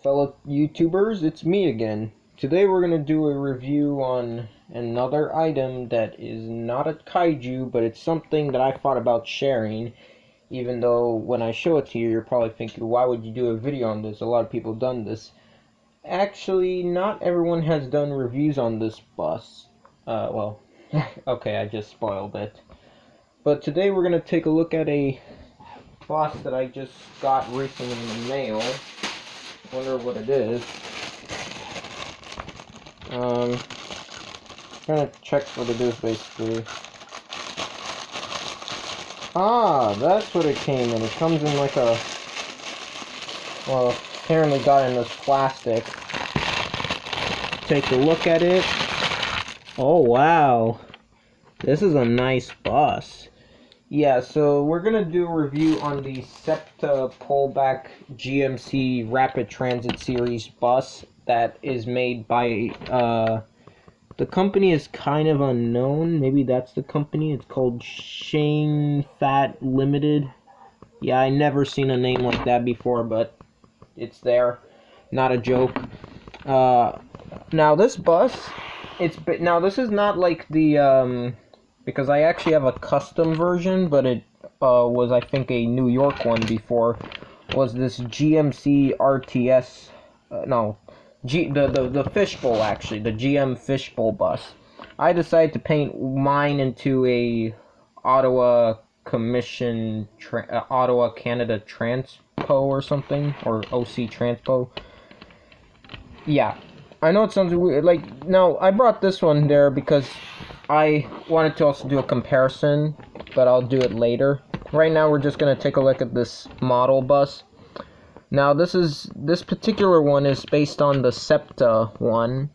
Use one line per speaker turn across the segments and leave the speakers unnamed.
fellow YouTubers, it's me again. Today we're going to do a review on another item that is not a kaiju, but it's something that I thought about sharing, even though when I show it to you, you're probably thinking, why would you do a video on this? A lot of people have done this. Actually, not everyone has done reviews on this bus. Well, okay, I just spoiled it. But today we're going to take a look at a bus that I just got recently in the mail. Wonder what it is. Trying to check what it is basically. Ah, that's what it came in. It comes in like a, well, apparently got in this plastic. Take a look at it. Oh wow, this is a nice bus. Yeah, so we're gonna do a review on the Septa pullback GMC Rapid Transit Series bus that is made by, the company is kind of unknown. Maybe that's the company. It's called Shane Fat Limited. Yeah, I never seen a name like that before, but it's there. Not a joke. Now this bus, now this is not like the, because I actually have a custom version, but it was, I think, a New York one before, was this GMC RTS, the fishbowl, actually, the GM fishbowl bus. I decided to paint mine into a Ottawa Ottawa Canada Transpo or something, or OC Transpo. Yeah, I know it sounds weird, like, now, I brought this one there because I wanted to also do a comparison, but I'll do it later. Right now, we're just going to take a look at this model bus. Now, this particular one is based on the Septa one.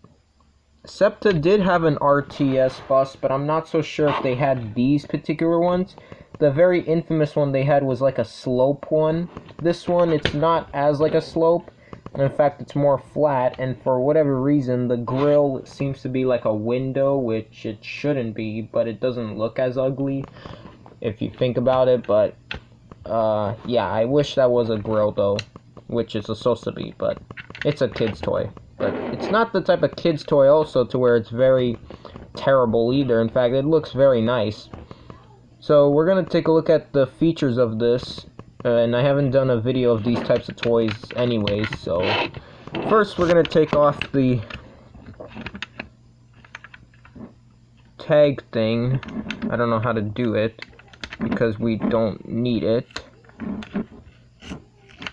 Septa did have an RTS bus, but I'm not so sure if they had these particular ones. The very infamous one they had was like a slope one. This one, it's not as like a slope. In fact, it's more flat, and for whatever reason, the grille seems to be like a window, which it shouldn't be, but it doesn't look as ugly if you think about it. But yeah, I wish that was a grille though, which it's supposed to be, but it's a kid's toy. But it's not the type of kid's toy also to where it's very terrible either. In fact, it looks very nice. So we're gonna take a look at the features of this. And I haven't done a video of these types of toys anyways, so first we're going to take off the tag thing. I don't know how to do it because we don't need it.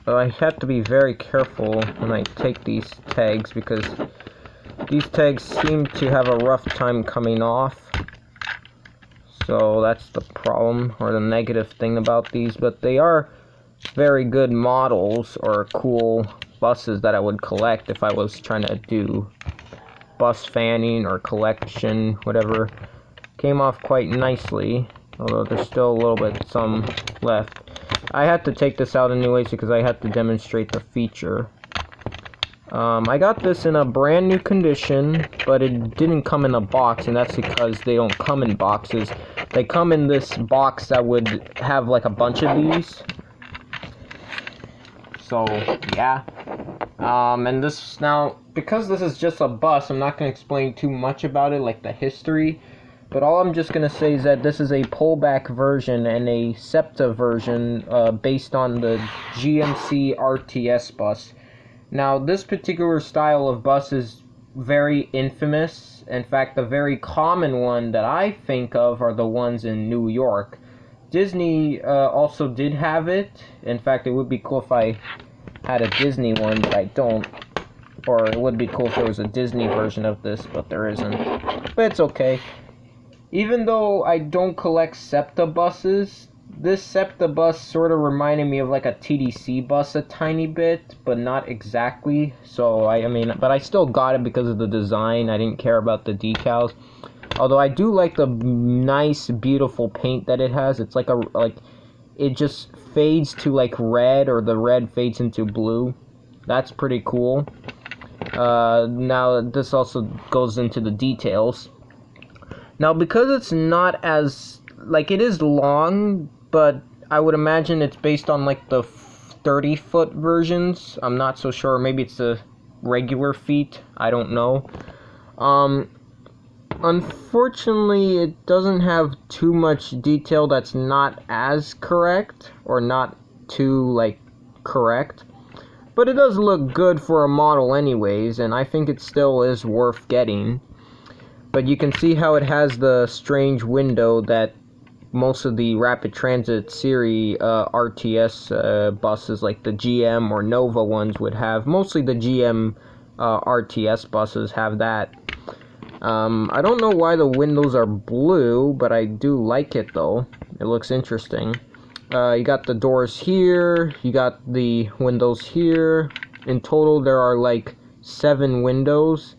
But I have to be very careful when I take these tags because these tags seem to have a rough time coming off. So that's the problem, or the negative thing about these, but they are very good models or cool buses that I would collect if I was trying to do bus fanning or collection, whatever. Came off quite nicely, although there's still a little bit some left. I had to take this out anyways because I had to demonstrate the feature. I got this in a brand new condition, but it didn't come in a box, and that's because they don't come in boxes. They come in this box that would have like a bunch of these. So, yeah. And this, now, because this is just a bus, I'm not going to explain too much about it, like the history. But all I'm just going to say is that this is a pullback version and a Septa version based on the GMC RTS bus. Now, this particular style of bus is very infamous. In fact, the very common one that I think of are the ones in New York. Disney also did have it. In fact, it would be cool if I had a Disney one, but I don't. Or it would be cool if there was a Disney version of this, but there isn't. But it's okay. Even though I don't collect Septa buses, this Septa bus sort of reminded me of like a TDC bus a tiny bit, but not exactly. So, I mean, but I still got it because of the design. I didn't care about the decals. Although I do like the nice, beautiful paint that it has. It's like it just fades to like red, or the red fades into blue. That's pretty cool. Now this also goes into the details. Now because it's not as, like, it is long, but I would imagine it's based on like the 30-foot versions. I'm not so sure. Maybe it's the regular feet. I don't know. Unfortunately, it doesn't have too much detail that's not as correct, or not too, like, correct. But it does look good for a model anyways, and I think it still is worth getting. But you can see how it has the strange window that most of the Rapid Transit series RTS buses, like the GM or Nova ones, would have. Mostly the GM RTS buses have that. I don't know why the windows are blue, but I do like it though. It looks interesting. You got the doors here, you got the windows here. In total, there are like 7 windows.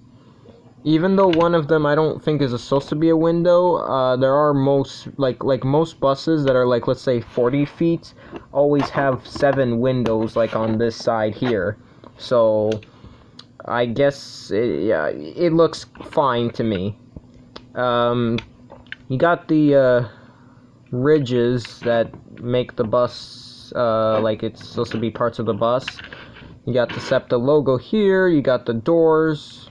Even though one of them I don't think is supposed to be a window, there are most, like most buses that are like, let's say 40 feet, always have 7 windows, like on this side here. So I guess it looks fine to me. You got the ridges that make the bus like it's supposed to be parts of the bus. You got the Septa logo here, you got the doors,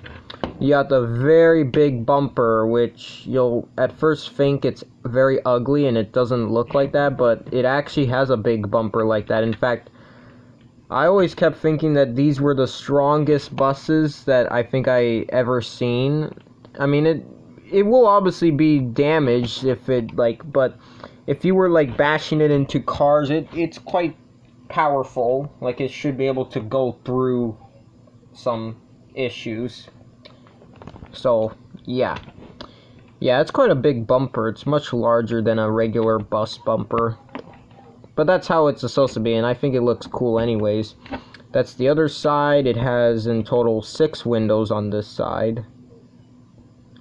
you got the very big bumper, which you'll at first think it's very ugly and it doesn't look like that, but it actually has a big bumper like that. In fact, I always kept thinking that these were the strongest buses that I think I ever seen. I mean, it will obviously be damaged if it, like, but if you were like bashing it into cars, it's quite powerful. Like, it should be able to go through some issues. So yeah, it's quite a big bumper. It's much larger than a regular bus bumper, but that's how it's supposed to be, and I think it looks cool anyways. That's the other side. It has in total 6 windows on this side.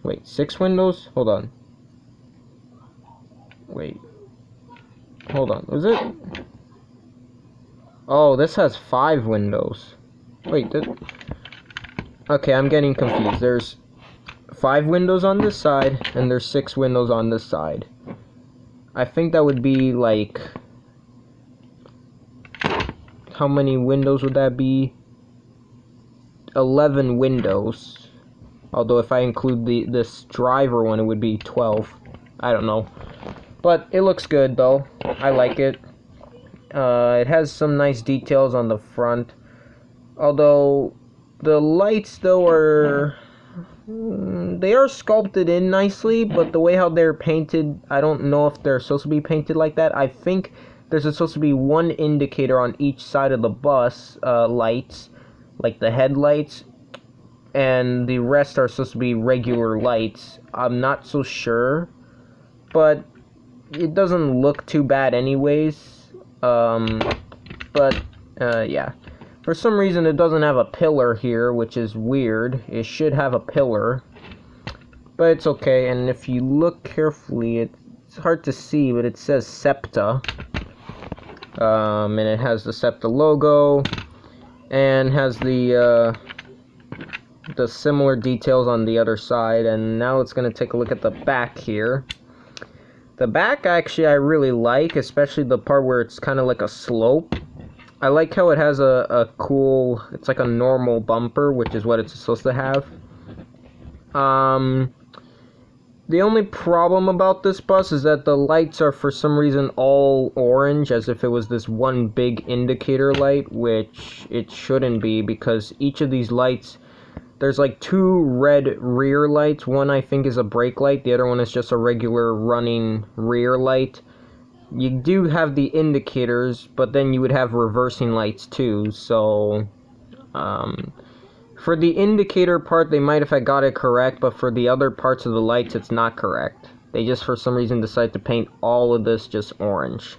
Wait, 6 windows? Hold on. Wait. Hold on. Was it? Oh, this has 5 windows. Wait, okay, I'm getting confused. There's 5 windows on this side, and there's 6 windows on this side. I think that would be like... How many windows would that be? 11 windows. Although if I include this driver one, it would be 12. I don't know. But it looks good though. I like it. It has some nice details on the front. Although the lights though are... they are sculpted in nicely, but the way how they're painted, I don't know if they're supposed to be painted like that. I think there's supposed to be one indicator on each side of the bus, lights, like the headlights, and the rest are supposed to be regular lights. I'm not so sure, but it doesn't look too bad anyways. Yeah. For some reason it doesn't have a pillar here, which is weird. It should have a pillar, but it's okay. And if you look carefully, it's hard to see, but it says Septa. And it has the Septa logo, and has the similar details on the other side. And now let's gonna take a look at the back here. The back, actually, I really like, especially the part where it's kind of like a slope. I like how it has a cool, it's like a normal bumper, which is what it's supposed to have. The only problem about this bus is that the lights are for some reason all orange, as if it was this one big indicator light, which it shouldn't be, because each of these lights, there's like 2 red rear lights. One I think is a brake light, the other one is just a regular running rear light. You do have the indicators, but then you would have reversing lights too, so for the indicator part, they might have got it correct, but for the other parts of the lights, it's not correct. They just, for some reason, decided to paint all of this just orange.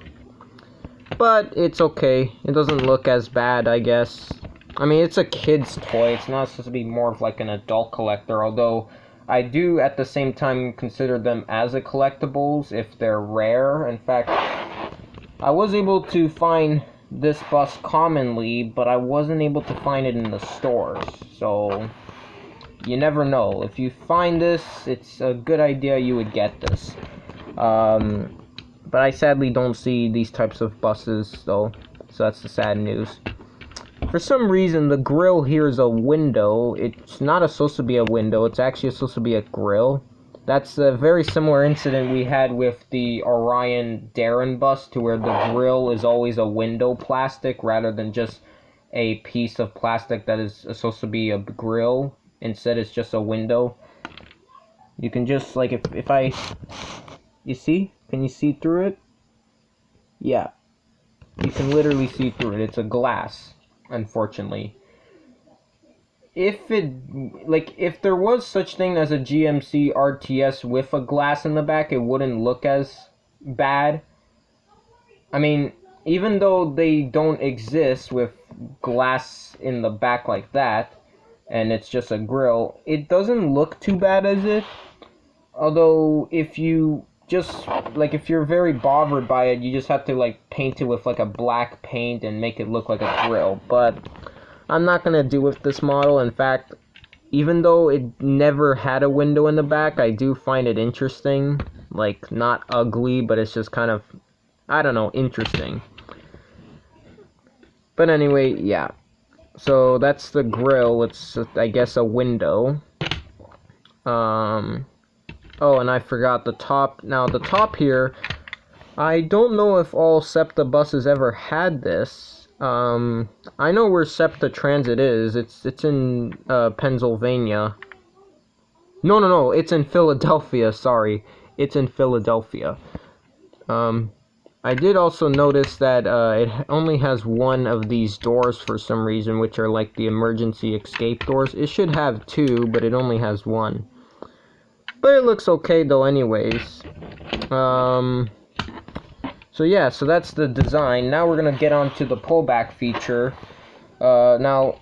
But it's okay. It doesn't look as bad, I guess. I mean, it's a kid's toy. It's not supposed to be more of like an adult collector, although I do, at the same time, consider them as a collectibles if they're rare. In fact, I was able to find this bus commonly, but I wasn't able to find it in the stores, so you never know. If you find this, it's a good idea you would get this. But I sadly don't see these types of buses, though. so that's the sad news. For some reason, the grill here is a window. It's not supposed to be a window. It's actually supposed to be a grill. That's a very similar incident we had with the Orion Darren bus, to where the grill is always a window plastic rather than just a piece of plastic that is supposed to be a grill. Instead, it's just a window. You can just, like, if I... You see? Can you see through it? Yeah. You can literally see through it. It's a glass, unfortunately. If there was such thing as a GMC RTS with a glass in the back, it wouldn't look as bad. I mean, even though they don't exist with glass in the back like that, and it's just a grill, it doesn't look too bad as it. Although, if you just, like, if you're very bothered by it, you just have to, like, paint it with, like, a black paint and make it look like a grill. But I'm not going to do with this model. In fact, even though it never had a window in the back, I do find it interesting. Like, not ugly, but it's just kind of, I don't know, interesting. But anyway, yeah. So that's the grill. It's, I guess, a window. Oh, and I forgot the top. Now, the top here, I don't know if all Septa buses ever had this. I know where Septa Transit is. It's in Pennsylvania. No, it's in Philadelphia, sorry. It's in Philadelphia. I did also notice that it only has one of these doors for some reason, which are like the emergency escape doors. It should have two, but it only has one. But it looks okay though anyways. So yeah, so that's the design. Now we're going to get on to the pullback feature. Now,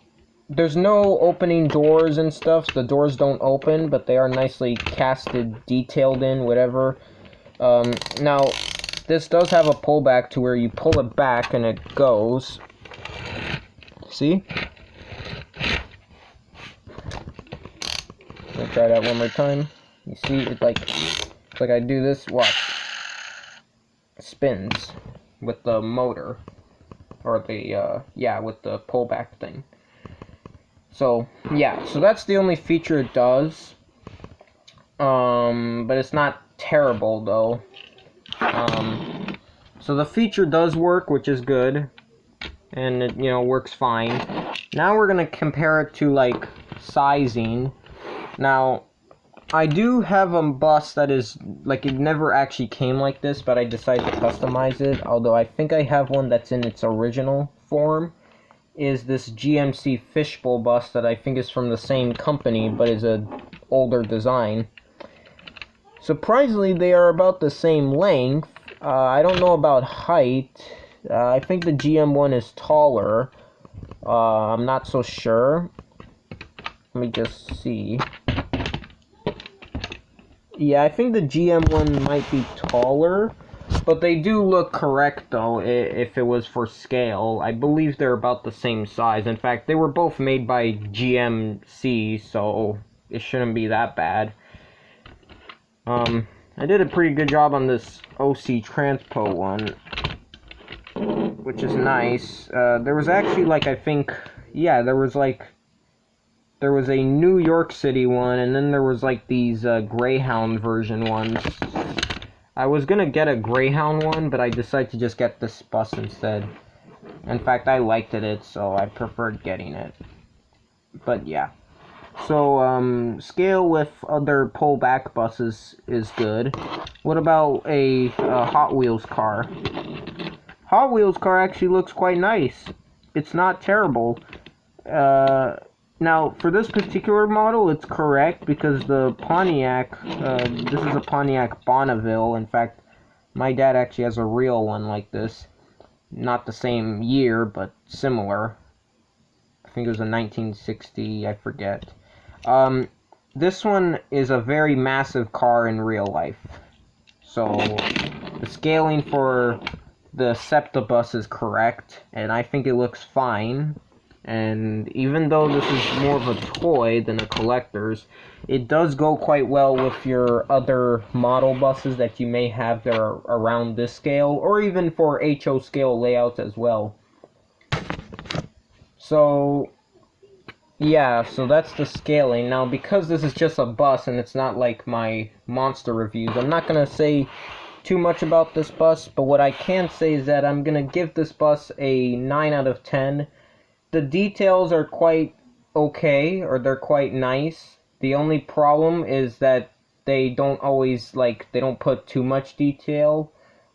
there's no opening doors and stuff. The doors don't open, but they are nicely casted, detailed in, whatever. Now, this does have a pullback to where you pull it back and it goes. See? Let me try that one more time. You see, it's like I do this, watch. It spins with the motor. Or the, yeah, with the pullback thing. So, yeah, so that's the only feature it does. But it's not terrible, though. So the feature does work, which is good. And it, you know, works fine. Now we're going to compare it to, like, sizing. Now, I do have a bus that is, like, it never actually came like this, but I decided to customize it. Although I think I have one that's in its original form. Is this GMC fishbowl bus that I think is from the same company, but is a older design. Surprisingly, they are about the same length. I don't know about height. I think the GM one is taller. I'm not so sure. Let me just see. Yeah, I think the GM one might be taller, but they do look correct, though, if it was for scale. I believe they're about the same size. In fact, they were both made by GMC, so it shouldn't be that bad. I did a pretty good job on this OC Transpo one, which is nice. There was actually, like, I think, yeah, there was a New York City one, and then there was, like, these Greyhound version ones. I was gonna get a Greyhound one, but I decided to just get this bus instead. In fact, I liked it, so I preferred getting it. But, yeah. So, scale with other pullback buses is good. What about a Hot Wheels car? Hot Wheels car actually looks quite nice. It's not terrible. Now, for this particular model, it's correct, because the Pontiac, this is a Pontiac Bonneville. In fact, my dad actually has a real one like this. Not the same year, but similar. I think it was a 1960, I forget. This one is a very massive car in real life. So, the scaling for the Septa bus is correct, and I think it looks fine. And even though this is more of a toy than a collector's, it does go quite well with your other model buses that you may have that are around this scale, or even for HO scale layouts as well. So yeah, so that's the scaling. Now, because this is just a bus and it's not like my monster reviews, I'm not going to say too much about this bus, but what I can say is that I'm going to give this bus a 9 out of 10. The details are quite okay, or they're quite nice. The only problem is that they don't always, they don't put too much detail,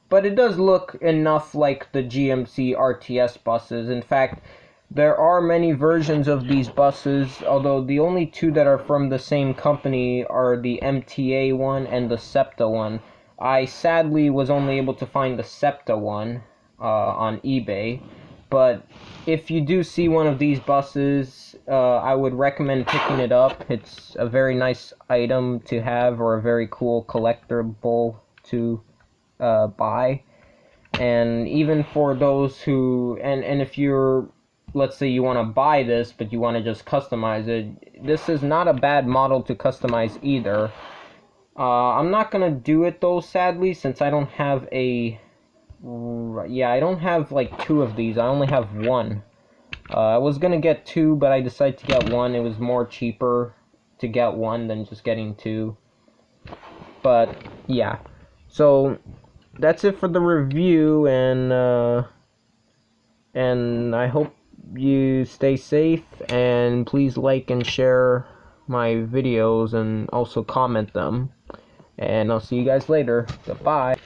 but it does look enough like the GMC RTS buses. In fact, there are many versions of these buses, although the only two that are from the same company are the MTA one and the Septa one. I sadly was only able to find the Septa one on eBay, but if you do see one of these buses, I would recommend picking it up. It's a very nice item to have, or a very cool collectible to buy. And even for those who, and if you're, let's say you want to buy this, but you want to just customize it, this is not a bad model to customize either. I'm not going to do it though, sadly, since I don't have I don't have like two of these. I only have one. I was going to get two, but I decided to get one. It was more cheaper to get one than just getting two. But yeah, so that's it for the review, and I hope you stay safe, and please like and share my videos and also comment them, and I'll see you guys later. Goodbye.